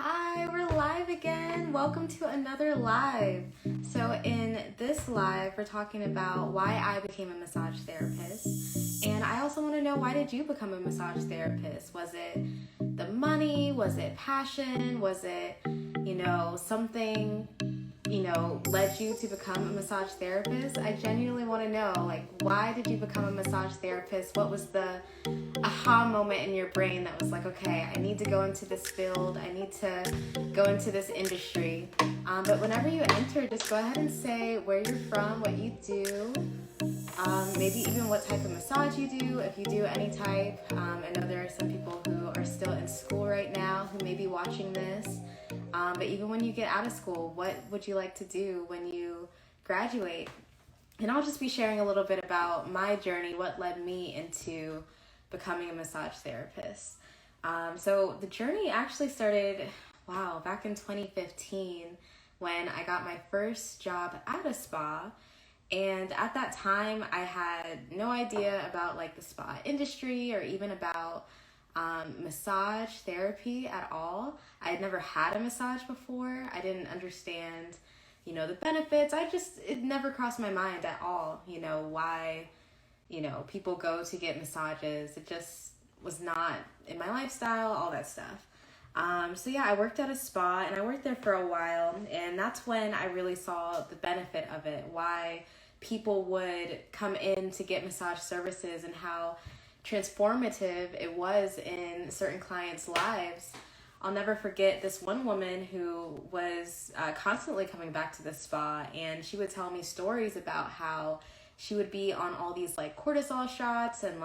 Hi, we're live again. Welcome to another live. So in this live, we're talking about why I became a massage therapist. And I also want to know, why did you become a massage therapist? Was it the money? Was it passion? Was it, something, led you to become a massage therapist? I genuinely want to know, why did you become a massage therapist? What was the aha moment in your brain that was like, okay, I need to go into this field, I need to go into this industry? But whenever you enter, just go ahead and say where you're from, what you do, maybe even what type of massage you do, if you do any type. I know there are some people who are still in school right now who may be watching this, but even when you get out of school, what would you like to do when you graduate? And I'll just be sharing a little bit about my journey, what led me into becoming a massage therapist. So the journey actually started, back in 2015 when I got my first job at a spa. And at that time, I had no idea about the spa industry or even about massage therapy at all. I had never had a massage before. I didn't understand, the benefits. It never crossed my mind at all, why people go to get massages. It just was not in my lifestyle, all that stuff. I worked at a spa and I worked there for a while, and that's when I really saw the benefit of it, why people would come in to get massage services and how transformative it was in certain clients' lives. I'll never forget this one woman who was constantly coming back to the spa, and she would tell me stories about how she would be on all these cortisol shots and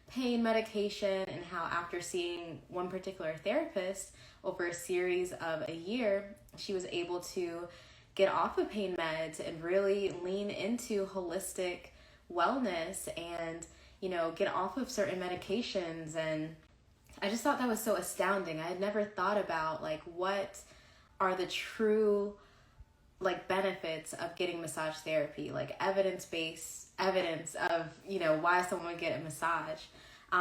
pain medication, and how after seeing one particular therapist over a series of a year, she was able to get off of pain meds and really lean into holistic wellness and, get off of certain medications. And I just thought that was so astounding. I had never thought about what are the true benefits of getting massage therapy, evidence-based evidence of, why someone would get a massage.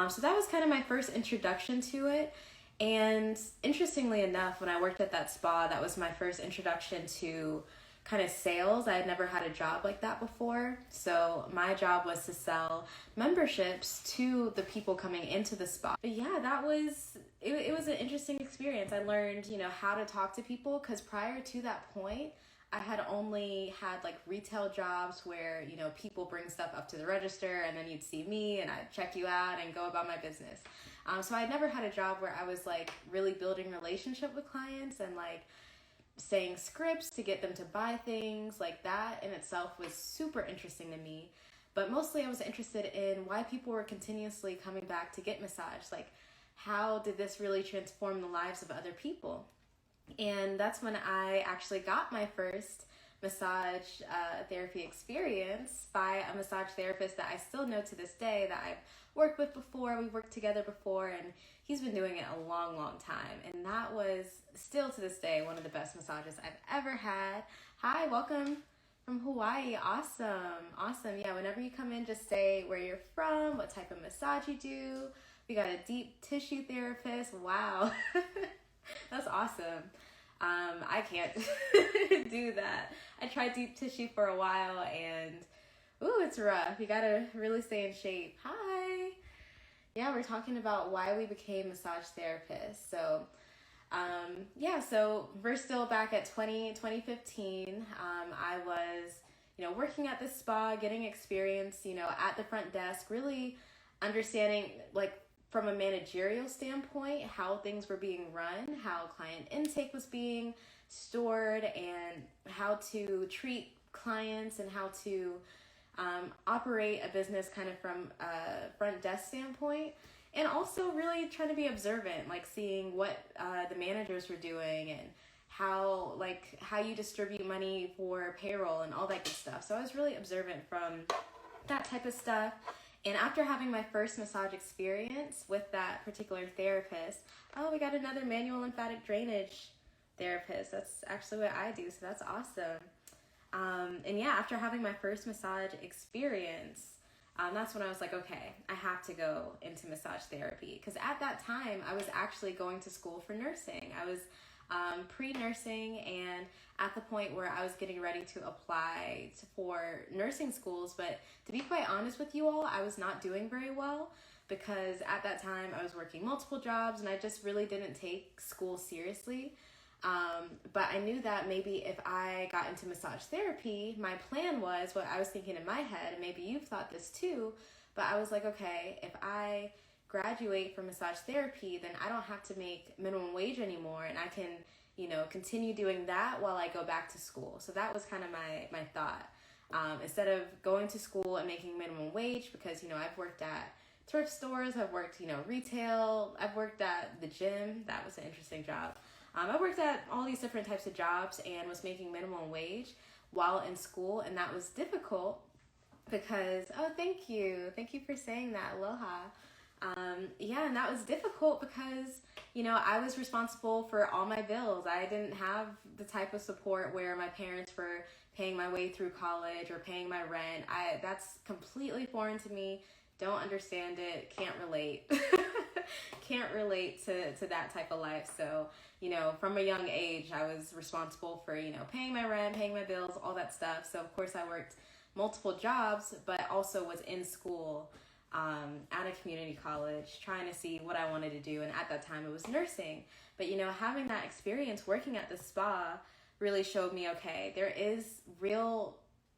So that was kind of my first introduction to it. And interestingly enough, when I worked at that spa, that was my first introduction to kind of sales. I had never had a job like that before. So my job was to sell memberships to the people coming into the spa. But yeah, it was an interesting experience. I learned, how to talk to people, because prior to that point, I had only had retail jobs where, people bring stuff up to the register and then you'd see me and I'd check you out and go about my business. So I never had a job where I was really building relationship with clients and saying scripts to get them to buy things. That in itself was super interesting to me. But mostly I was interested in why people were continuously coming back to get massage. How did this really transform the lives of other people? And that's when I actually got my first massage therapy experience by a massage therapist that I still know to this day, that I've worked with before. We've worked together before, and he's been doing it a long, long time. And that was still to this day one of the best massages I've ever had. Hi, welcome from Hawaii. Awesome. Yeah, whenever you come in, just say where you're from, what type of massage you do. We got a deep tissue therapist. Wow. That's awesome. I can't do that. I tried deep tissue for a while, and it's rough. You gotta really stay in shape. Hi. Yeah, we're talking about why we became massage therapists. So, so we're still back at 2015. I was, working at the spa, getting experience, at the front desk, really understanding from a managerial standpoint, how things were being run, how client intake was being stored, and how to treat clients and how to operate a business kind of from a front desk standpoint. And also really trying to be observant, seeing what the managers were doing and how you distribute money for payroll and all that good stuff. So I was really observant from that type of stuff. And after having my first massage experience with that particular therapist, we got another manual lymphatic drainage therapist. That's actually what I do, so that's awesome. After having my first massage experience, that's when I was like, okay, I have to go into massage therapy. Because at that time, I was actually going to school for nursing. I was pre-nursing and at the point where I was getting ready to apply for nursing schools. But to be quite honest with you all, I was not doing very well because at that time I was working multiple jobs and I just really didn't take school seriously. But I knew that maybe if I got into massage therapy, my plan was what I was thinking in my head, and maybe you've thought this too, but I was like, okay, if I graduate from massage therapy, then I don't have to make minimum wage anymore, and I can, continue doing that while I go back to school. So that was kind of my thought. Instead of going to school and making minimum wage, because, I've worked at thrift stores, I've worked, retail, I've worked at the gym. That was an interesting job. I worked at all these different types of jobs and was making minimum wage while in school, and that was difficult because, thank you for saying that, aloha. And that was difficult because, I was responsible for all my bills. I didn't have the type of support where my parents were paying my way through college or paying my rent. That's completely foreign to me. Don't understand it, can't relate. Can't relate to that type of life. So, from a young age, I was responsible for, paying my rent, paying my bills, all that stuff. So, of course, I worked multiple jobs, but also was in school at a community college trying to see what I wanted to do. And at that time, it was nursing. But, having that experience working at the spa really showed me, okay, there is real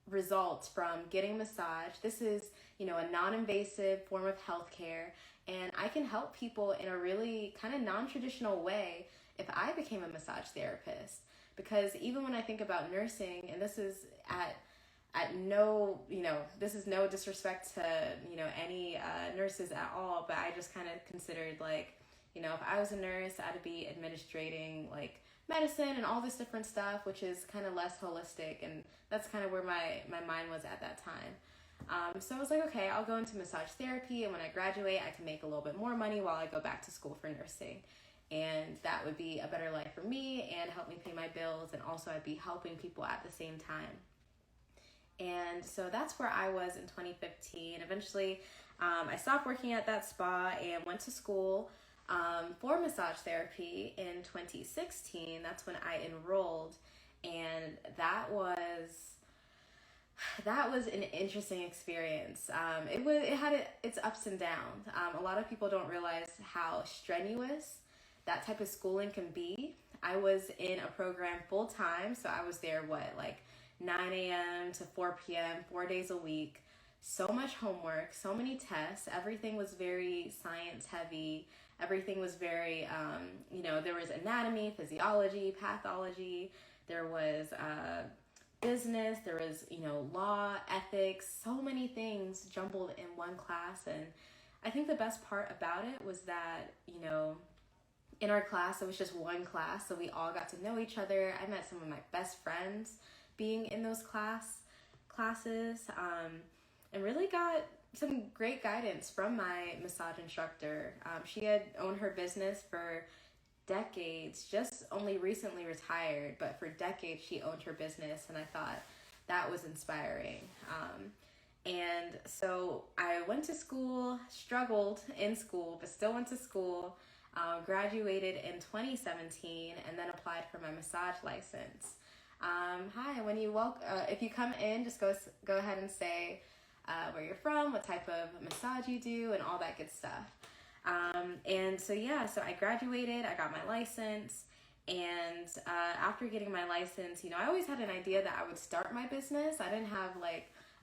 results from getting a massage. This is, a non-invasive form of healthcare, and I can help people in a really kind of non-traditional way if I became a massage therapist. Because even when I think about nursing, and this is at no, this is no disrespect to, any nurses at all, but I just kind of considered like, if I was a nurse, I'd be administrating like medicine and all this different stuff, which is kind of less holistic, and that's kind of where my mind was at that time. So I was like, okay, I'll go into massage therapy, and when I graduate, I can make a little bit more money while I go back to school for nursing. And that would be a better life for me and help me pay my bills, and also I'd be helping people at the same time. And so that's where I was in 2015. Eventually, I stopped working at that spa and went to school for massage therapy in 2016. That's when I enrolled, and that was an interesting experience. It had its ups and downs. A lot of people don't realize how strenuous that type of schooling can be. I was in a program full time, so I was there 9 a.m. to 4 p.m., 4 days a week. So much homework, so many tests. Everything was very science heavy. Everything was very, there was anatomy, physiology, pathology. There was business. There was, law, ethics, so many things jumbled in one class. And I think the best part about it was that, in our class, it was just one class. So we all got to know each other. I met some of my best friends being in those classes, and really got some great guidance from my massage instructor. She had owned her business for decades, just only recently retired, but for decades she owned her business, and I thought that was inspiring. And so I went to school, struggled in school, but still went to school, graduated in 2017, and then applied for my massage license. Hi, when you if you come in, just go ahead and say where you're from, what type of massage you do, and all that good stuff. And so I graduated, I got my license, and after getting my license, I always had an idea that I would start my business. I didn't have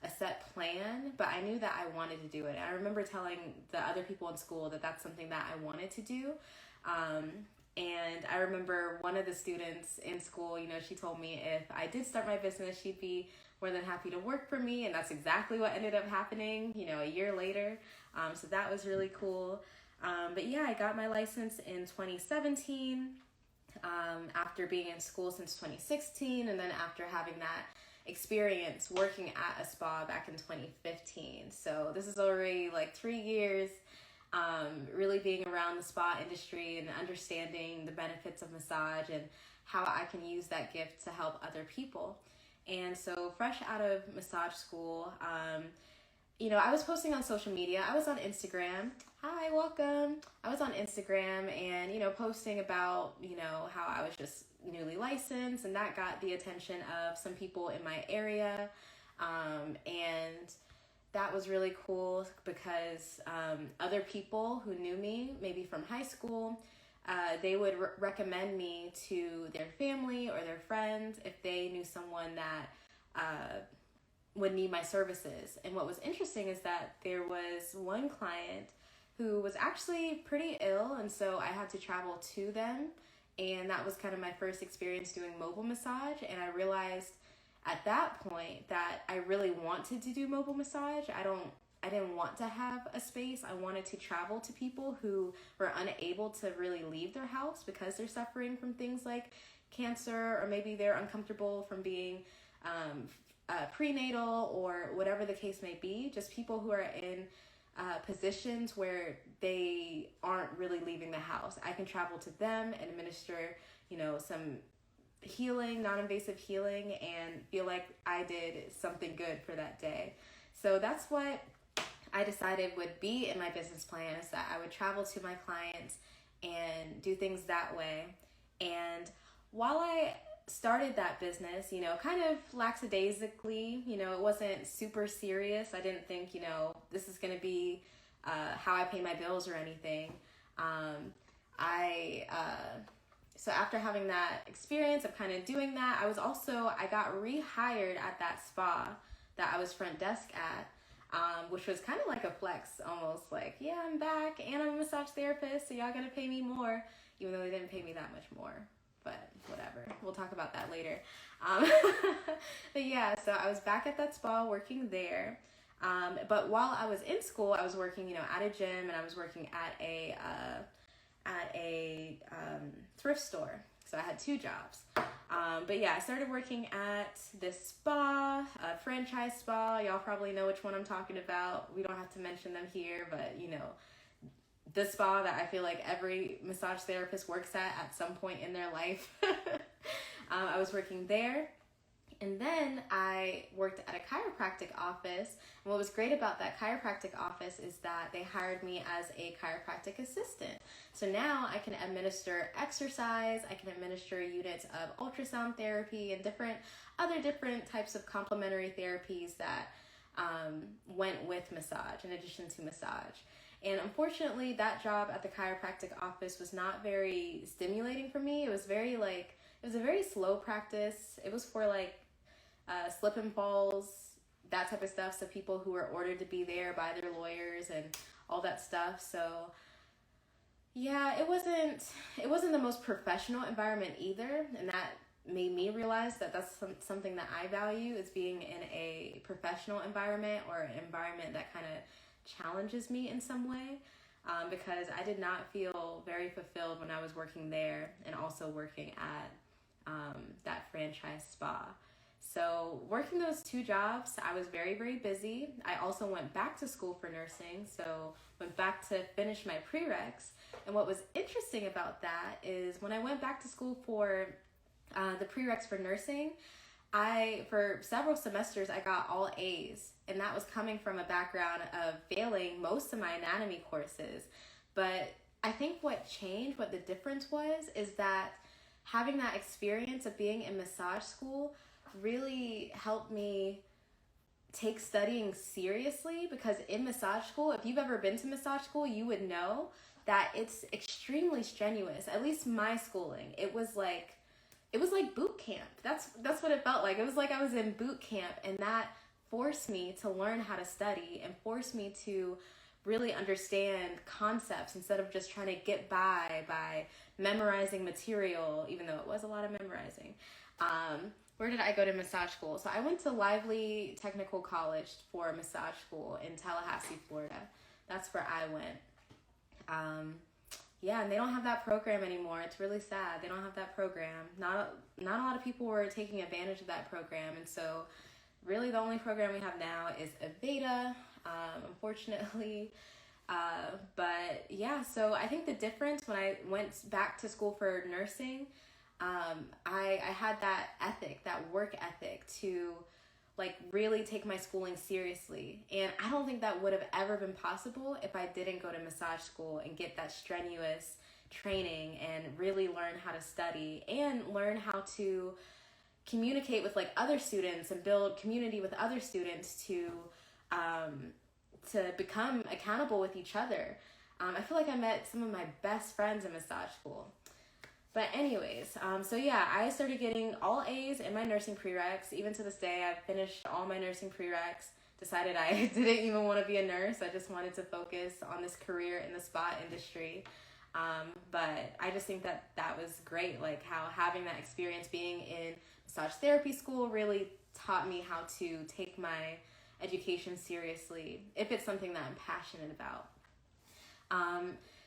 a set plan, but I knew that I wanted to do it. I remember telling the other people in school that that's something that I wanted to do. And I remember one of the students in school, she told me if I did start my business, she'd be more than happy to work for me. And that's exactly what ended up happening, a year later. So that was really cool. I got my license in 2017, after being in school since 2016. And then after having that experience working at a spa back in 2015. So this is already 3 years. Really being around the spa industry and understanding the benefits of massage and how I can use that gift to help other people. And so fresh out of massage school, I was posting on social media. I was on Instagram. Hi, welcome. I was on Instagram and, posting about, how I was just newly licensed, and that got the attention of some people in my area. And that was really cool because other people who knew me, maybe from high school, they would recommend me to their family or their friends if they knew someone that would need my services. And what was interesting is that there was one client who was actually pretty ill, and so I had to travel to them. And that was kind of my first experience doing mobile massage. And I realized at that point that I really wanted to do mobile massage. I didn't want to have a space. I wanted to travel to people who were unable to really leave their house because they're suffering from things like cancer, or maybe they're uncomfortable from being prenatal, or whatever the case may be. Just people who are in positions where they aren't really leaving the house. I can travel to them and administer, some healing, non-invasive healing, and feel like I did something good for that day. So that's what I decided would be in my business plan, is that I would travel to my clients and do things that way. And while I started that business, kind of lackadaisically, it wasn't super serious. I didn't think, this is going to be how I pay my bills or anything. So after having that experience of kind of doing that, I got rehired at that spa that I was front desk at, which was kind of like a flex, almost like, yeah, I'm back and I'm a massage therapist, so y'all gonna pay me more, even though they didn't pay me that much more. But whatever, we'll talk about that later. But yeah, so I was back at that spa working there. But while I was in school, I was working, at a gym, and I was working at a thrift store. So I had two jobs. But yeah, I started working at this spa, a franchise spa. Y'all probably know which one I'm talking about. We don't have to mention them here, but the spa that I feel like every massage therapist works at some point in their life. I was working there. And then I worked at a chiropractic office. And what was great about that chiropractic office is that they hired me as a chiropractic assistant. So now I can administer exercise, I can administer units of ultrasound therapy and other different types of complementary therapies that went with massage, in addition to massage. And unfortunately, that job at the chiropractic office was not very stimulating for me. It was a very slow practice. It was for slip and falls, that type of stuff. So people who were ordered to be there by their lawyers and all that stuff. So yeah, it wasn't the most professional environment either. And that made me realize that that's something that I value, is being in a professional environment, or an environment that kind of challenges me in some way, because I did not feel very fulfilled when I was working there and also working at that franchise spa. So working those two jobs, I was very, very busy. I also went back to school for nursing, so went back to finish my prereqs. And what was interesting about that is when I went back to school for the prereqs for nursing, for several semesters, I got all A's, and that was coming from a background of failing most of my anatomy courses. But I think what the difference was, is that having that experience of being in massage school really helped me take studying seriously, because in massage school, if you've ever been to massage school, you would know that it's extremely strenuous. At least my schooling, it was like boot camp. That's what it felt like. It was like I was in boot camp, and that forced me to learn how to study and forced me to really understand concepts instead of just trying to get by memorizing material, even though it was a lot of memorizing. Where did I go to massage school? So I went to Lively Technical College for massage school in Tallahassee, Florida. That's where I went. Yeah, and they don't have that program anymore. It's really sad. They don't have that program. Not a lot of people were taking advantage of that program, and so really the only program we have now is Aveda, unfortunately. But yeah, so I think the difference when I went back to school for nursing, I had that ethic, that work ethic, to like really take my schooling seriously. And I don't think that would have ever been possible if I didn't go to massage school and get that strenuous training and really learn how to study and learn how to communicate with like other students and build community with other students to become accountable with each other. I feel like I met some of my best friends in massage school. But anyways, so yeah, I started getting all A's in my nursing prereqs. Even to this day, I've finished all my nursing prereqs, decided I didn't even want to be a nurse. I just wanted to focus on this career in the spa industry. But I just think that that was great, like how having that experience being in massage therapy school really taught me how to take my education seriously if it's something that I'm passionate about.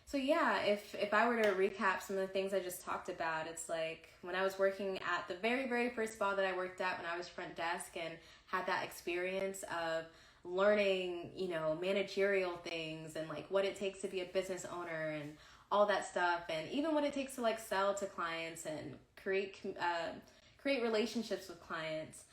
So yeah, if I were to recap some of the things I just talked about, it's like when I was working at the very, very first spa that I worked at when I was front desk and had that experience of learning, you know, managerial things and like what it takes to be a business owner and all that stuff, and even what it takes to like sell to clients and create relationships with clients.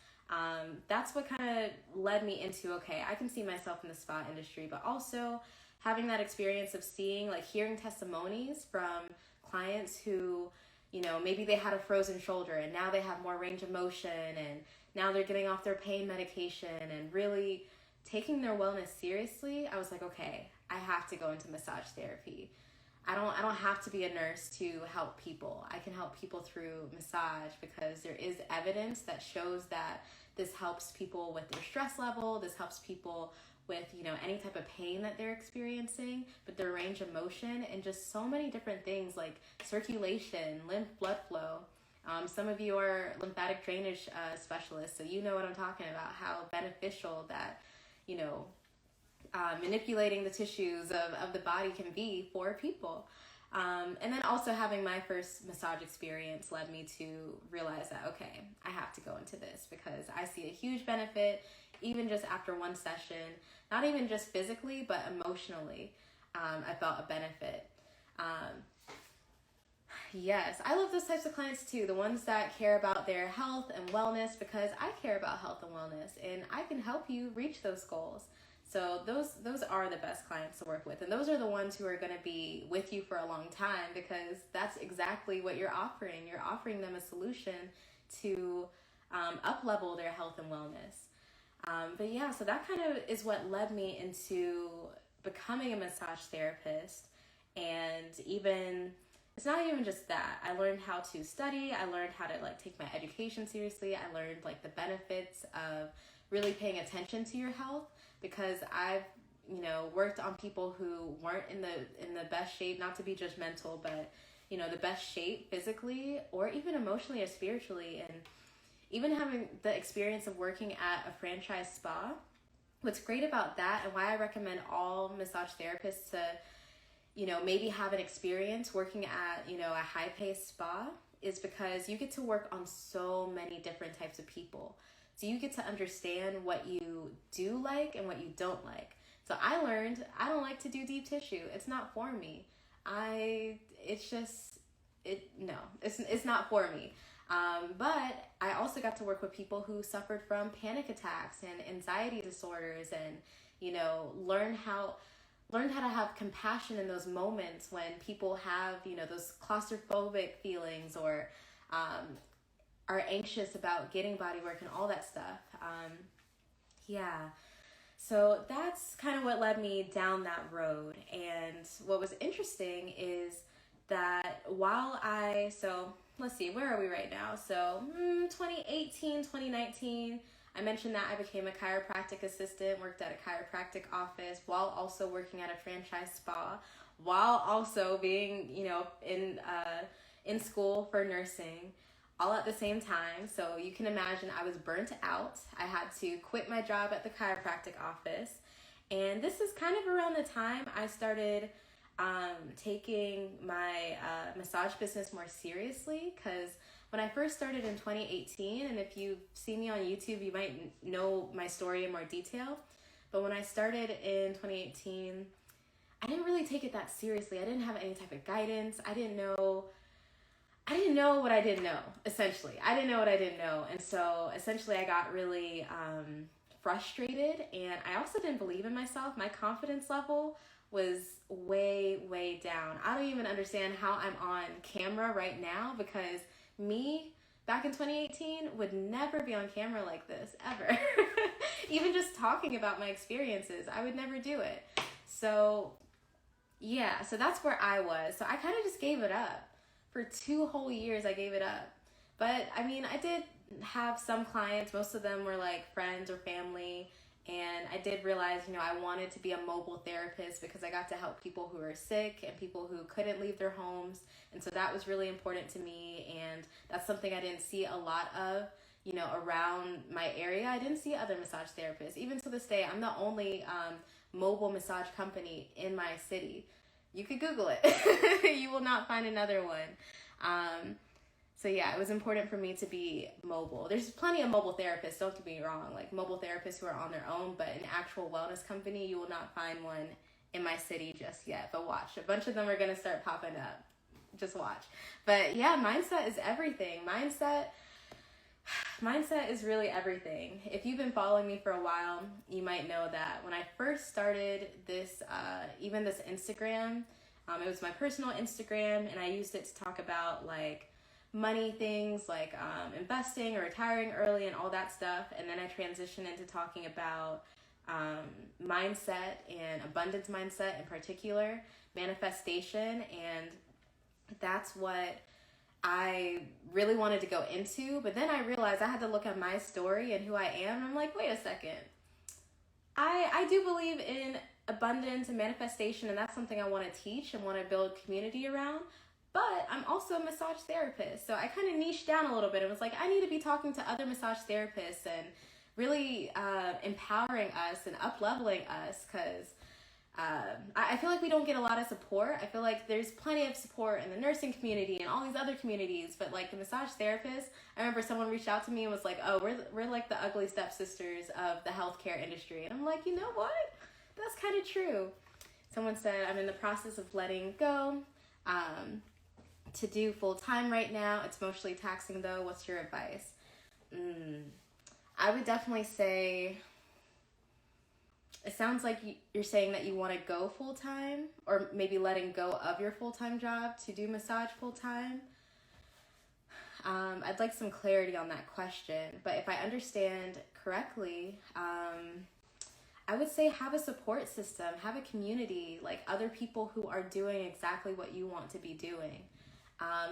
That's what kind of led me into, okay, I can see myself in the spa industry, but also having that experience of seeing, like hearing testimonies from clients who, you know, maybe they had a frozen shoulder and now they have more range of motion and now they're getting off their pain medication and really taking their wellness seriously. I was like, okay, I have to go into massage therapy. I don't have to be a nurse to help people. I can help people through massage because there is evidence that shows that this helps people with their stress level. This helps people with, you know, any type of pain that they're experiencing, but their range of motion and just so many different things like circulation, blood flow. Some of you are lymphatic drainage specialists, so you know what I'm talking about, how beneficial that, you know, manipulating the tissues of the body can be for people. And then also having my first massage experience led me to realize that, okay, I have to go into this because I see a huge benefit, even just after one session, not even just physically, but emotionally. I felt a benefit. Yes, I love those types of clients too, the ones that care about their health and wellness, because I care about health and wellness and I can help you reach those goals. So those are the best clients to work with. And those are the ones who are going to be with you for a long time because that's exactly what you're offering. You're offering them a solution to up-level their health and wellness. But yeah, so that kind of is what led me into becoming a massage therapist. And even, it's not even just that. I learned how to study. I learned how to like take my education seriously. I learned like the benefits of really paying attention to your health, because I've, you know, worked on people who weren't in the best shape, not to be judgmental, but, you know, the best shape physically or even emotionally or spiritually. And even having the experience of working at a franchise spa, what's great about that and why I recommend all massage therapists to, you know, maybe have an experience working at, you know, a high-paced spa is because you get to work on so many different types of people. So you get to understand what you do like and what you don't like. So I learned I don't like to do deep tissue. It's not for me. It's not for me. But I also got to work with people who suffered from panic attacks and anxiety disorders, and, you know, learn how to have compassion in those moments when people have, you know, those claustrophobic feelings or are anxious about getting body work and all that stuff. Yeah. So that's kind of what led me down that road. And what was interesting is that so let's see, where are we right now? So 2018, 2019, I mentioned that I became a chiropractic assistant, worked at a chiropractic office while also working at a franchise spa, while also being, you know, in school for nursing, all at the same time. So you can imagine I was burnt out. I had to quit my job at the chiropractic office. And this is kind of around the time I started taking my massage business more seriously, because when I first started in 2018, and if you've seen me on YouTube, you might know my story in more detail. But when I started in 2018, I didn't really take it that seriously. I didn't have any type of guidance. I didn't know I didn't know what I didn't know, essentially. I didn't know what I didn't know. And so essentially I got really frustrated, and I also didn't believe in myself. My confidence level was way, way down. I don't even understand how I'm on camera right now, because me back in 2018 would never be on camera like this, ever. Even just talking about my experiences, I would never do it. So yeah, so that's where I was. So I kind of just gave it up. For 2 whole years, I gave it up. But I mean, I did have some clients. Most of them were like friends or family. And I did realize, I wanted to be a mobile therapist because I got to help people who were sick and people who couldn't leave their homes. And so that was really important to me. And that's something I didn't see a lot of, around my area. I didn't see other massage therapists. Even to this day, I'm the only mobile massage company in my city. You could Google it. You will not find another one. So yeah, it was important for me to be mobile. There's plenty of mobile therapists, don't get me wrong, like mobile therapists who are on their own, but an actual wellness company, you will not find one in my city just yet. But watch, a bunch of them are going to start popping up. Just watch. But yeah, mindset is everything. Mindset is really everything. If you've been following me for a while, you might know that when I first started this, even this Instagram, it was my personal Instagram, and I used it to talk about like money things, like investing or retiring early and all that stuff. And then I transitioned into talking about mindset and abundance mindset in particular, manifestation, and that's what I really wanted to go into. But then I realized I had to look at my story and who I am, and I'm like, wait a second. I do believe in abundance and manifestation, and that's something I want to teach and want to build community around. But I'm also a massage therapist. So I kind of niched down a little bit and was like, I need to be talking to other massage therapists and really empowering us and up-leveling us, because I feel like we don't get a lot of support. I feel like there's plenty of support in the nursing community and all these other communities, but like the massage therapist, I remember someone reached out to me and was like, oh, we're like the ugly stepsisters of the healthcare industry. And I'm like, you know what? That's kind of true. Someone said, I'm in the process of letting go to do full-time right now. It's emotionally taxing though. What's your advice? I would definitely say, it sounds like you're saying that you want to go full-time, or maybe letting go of your full-time job to do massage full-time. I'd like some clarity on that question, but if I understand correctly, I would say have a support system, have a community, like other people who are doing exactly what you want to be doing.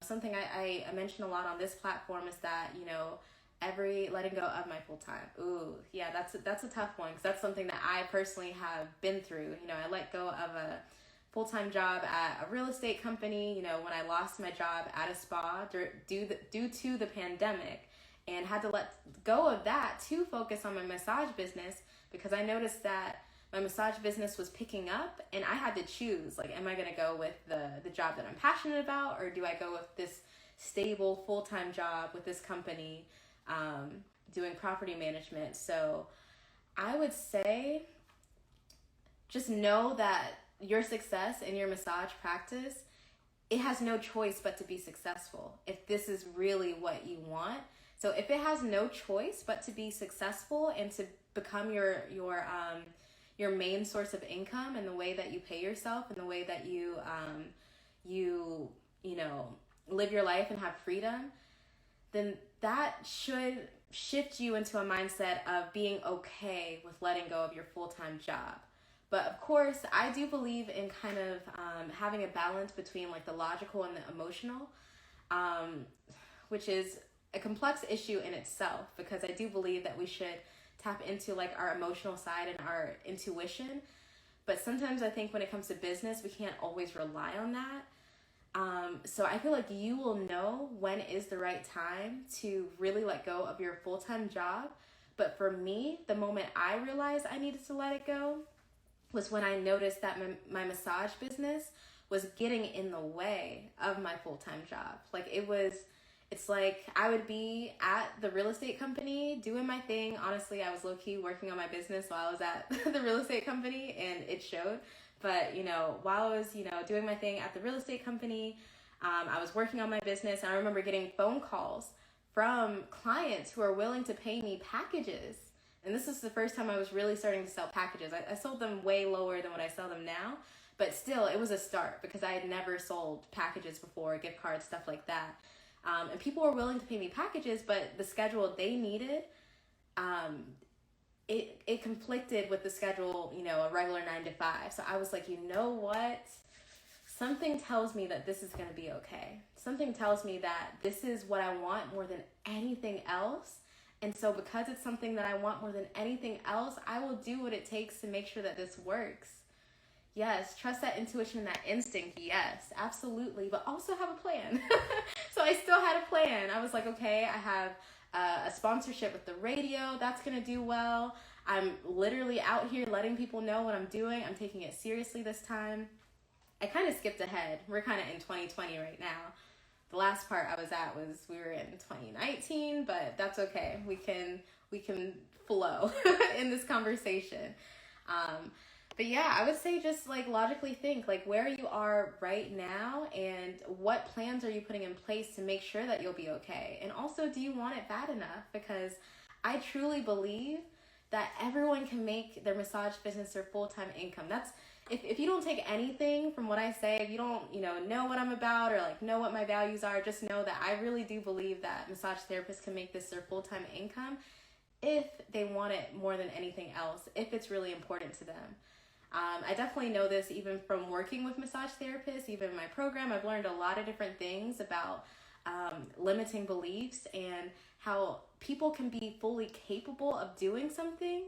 Something I mention a lot on this platform is that, every letting go of my full-time. Ooh, yeah, that's a tough one, because that's something that I personally have been through. I let go of a full-time job at a real estate company, when I lost my job at a spa due to the pandemic, and had to let go of that to focus on my massage business, because I noticed that my massage business was picking up, and I had to choose, like, am I going to go with the job that I'm passionate about, or do I go with this stable full-time job with this company doing property management? So I would say just know that your success in your massage practice, it has no choice but to be successful if this is really what you want. So if it has no choice but to be successful and to become your main source of income, and the way that you pay yourself, and the way that you live your life and have freedom, then that should shift you into a mindset of being okay with letting go of your full-time job. But of course, I do believe in kind of having a balance between like the logical and the emotional, which is a complex issue in itself, because I do believe that we should tap into like our emotional side and our intuition. But sometimes I think when it comes to business, we can't always rely on that. So I feel like you will know when is the right time to really let go of your full-time job. But for me, the moment I realized I needed to let it go was when I noticed that my massage business was getting in the way of my full-time job. Like it's like I would be at the real estate company doing my thing. Honestly, I was low-key working on my business while I was at the real estate company, and it showed. But, while I was, doing my thing at the real estate company, I was working on my business, and I remember getting phone calls from clients who are willing to pay me packages. And this is the first time I was really starting to sell packages. I sold them way lower than what I sell them now, but still it was a start because I had never sold packages before, gift cards, stuff like that. And people were willing to pay me packages, but the schedule they needed, it conflicted with the schedule, a regular 9 to 5. So I was like, you know what? Something tells me that this is going to be okay. Something tells me that this is what I want more than anything else. And so because it's something that I want more than anything else, I will do what it takes to make sure that this works. Yes, trust that intuition and that instinct. Yes, absolutely. But also have a plan. So I still had a plan. I was like, okay, I have a sponsorship with the radio. That's going to do well. I'm literally out here letting people know what I'm doing. I'm taking it seriously this time. I kind of skipped ahead. We're kind of in 2020 right now. The last part I was at was we were in 2019, but that's okay. We can flow in this conversation. But yeah, I would say just like logically think like where you are right now and what plans are you putting in place to make sure that you'll be okay. And also, do you want it bad enough? Because I truly believe that everyone can make their massage business their full-time income. That's if you don't take anything from what I say, if you don't, know what I'm about or like know what my values are, just know that I really do believe that massage therapists can make this their full-time income if they want it more than anything else, if it's really important to them. I definitely know this even from working with massage therapists, even in my program. I've learned a lot of different things about limiting beliefs and how people can be fully capable of doing something,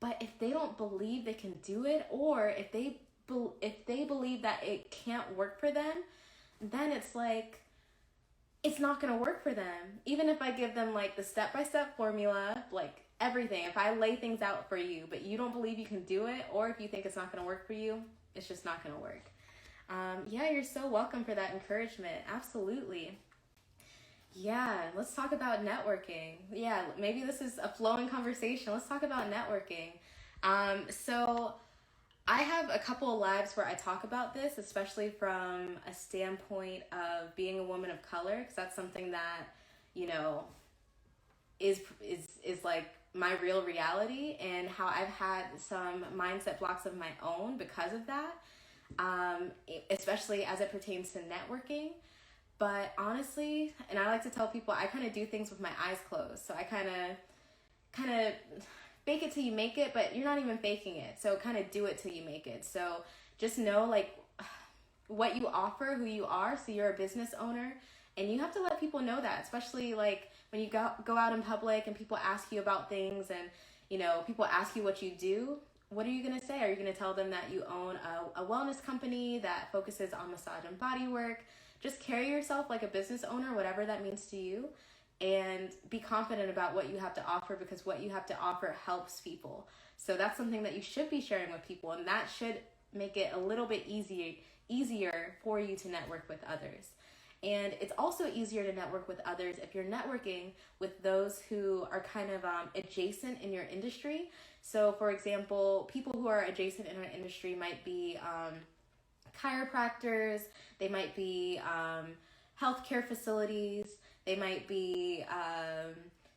but if they don't believe they can do it, or if they believe that it can't work for them, then it's like, it's not going to work for them. Even if I give them like the step-by-step formula, like everything, if I lay things out for you, but you don't believe you can do it, or if you think it's not going to work for you, it's just not going to work. Yeah, you're so welcome for that encouragement. Absolutely. Yeah, let's talk about networking. Yeah, maybe this is a flowing conversation. Let's talk about networking. So I have a couple of lives where I talk about this, especially from a standpoint of being a woman of color, because that's something that, is like my real reality, and how I've had some mindset blocks of my own because of that, especially as it pertains to networking. But honestly, and I like to tell people, I kind of do things with my eyes closed. So I kind of fake it till you make it, but you're not even faking it. So kind of do it till you make it. So just know like what you offer, who you are. So you're a business owner, and you have to let people know that, especially like when you go out in public and people ask you about things, and people ask you what you do. What are you going to say? Are you going to tell them that you own a wellness company that focuses on massage and body work? Just carry yourself like a business owner, whatever that means to you, and be confident about what you have to offer, because what you have to offer helps people. So that's something that you should be sharing with people, and that should make it a little bit easier for you to network with others. And it's also easier to network with others if you're networking with those who are kind of adjacent in your industry. So for example, people who are adjacent in our industry might be chiropractors, they might be healthcare facilities, they might be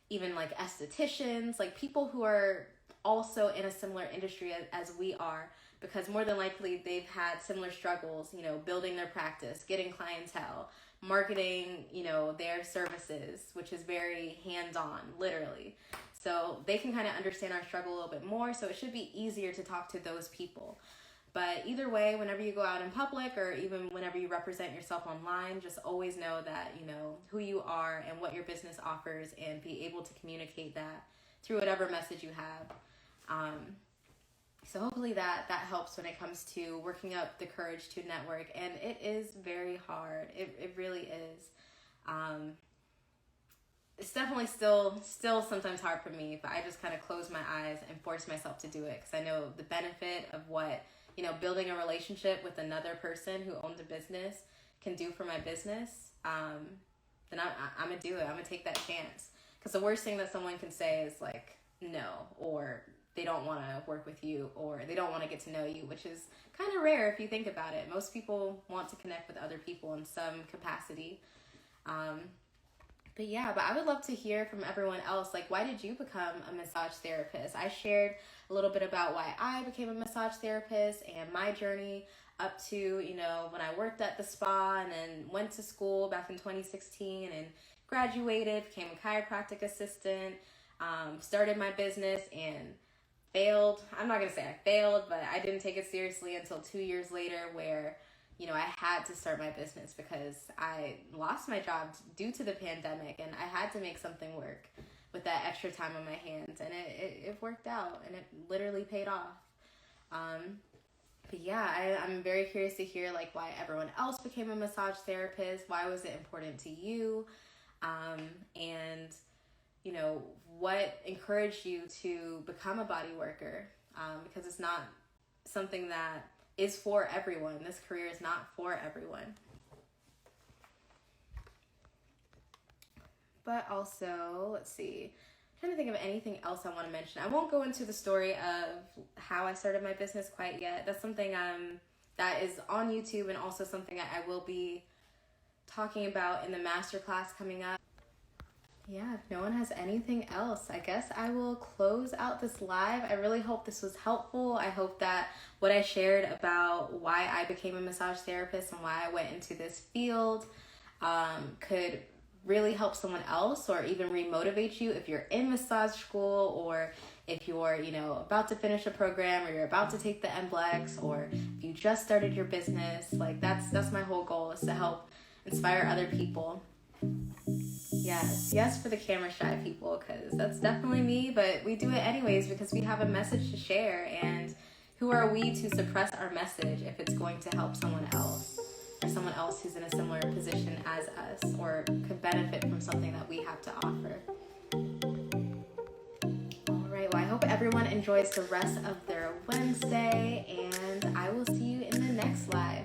even like estheticians, like people who are also in a similar industry as we are, because more than likely they've had similar struggles, building their practice, getting clientele, marketing, their services, which is very hands-on, literally. So they can kind of understand our struggle a little bit more, so it should be easier to talk to those people. But either way, whenever you go out in public, or even whenever you represent yourself online, just always know that, who you are and what your business offers, and be able to communicate that through whatever message you have. So hopefully that helps when it comes to working up the courage to network. And it is very hard. It really is. It's definitely still sometimes hard for me, but I just kind of close my eyes and force myself to do it, because I know the benefit of what, building a relationship with another person who owns a business can do for my business. Then I'm going to do it. I'm going to take that chance. Because the worst thing that someone can say is like, no, or they don't want to work with you or they don't want to get to know you, which is kind of rare if you think about it. Most people want to connect with other people in some capacity. But I would love to hear from everyone else. Like, why did you become a massage therapist? I shared a little bit about why I became a massage therapist and my journey up to, when I worked at the spa and then went to school back in 2016 and graduated, became a chiropractic assistant, started my business and failed. I'm not going to say I failed, but I didn't take it seriously until 2 years later where I had to start my business because I lost my job due to the pandemic and I had to make something work with that extra time on my hands, and it worked out and it literally paid off. I'm very curious to hear like why everyone else became a massage therapist. Why was it important to you? And what encouraged you to become a body worker? Because it's not something that is for everyone. This career is not for everyone. But also, let's see, I'm trying to think of anything else I want to mention. I won't go into the story of how I started my business quite yet. That's something that is on YouTube and also something I will be talking about in the masterclass coming up. Yeah, if no one has anything else, I guess I will close out this live. I really hope this was helpful. I hope that what I shared about why I became a massage therapist and why I went into this field could really help someone else or even remotivate you if you're in massage school or if you're, about to finish a program or you're about to take the NBLEX or if you just started your business. Like that's my whole goal, is to help inspire other people. Yes for the camera shy people, because that's definitely me, but we do it anyways because we have a message to share, and who are we to suppress our message if it's going to help someone else or someone else who's in a similar position as us or could benefit from something that we have to offer. All right, well, I hope everyone enjoys the rest of their Wednesday, and I will see you in the next live.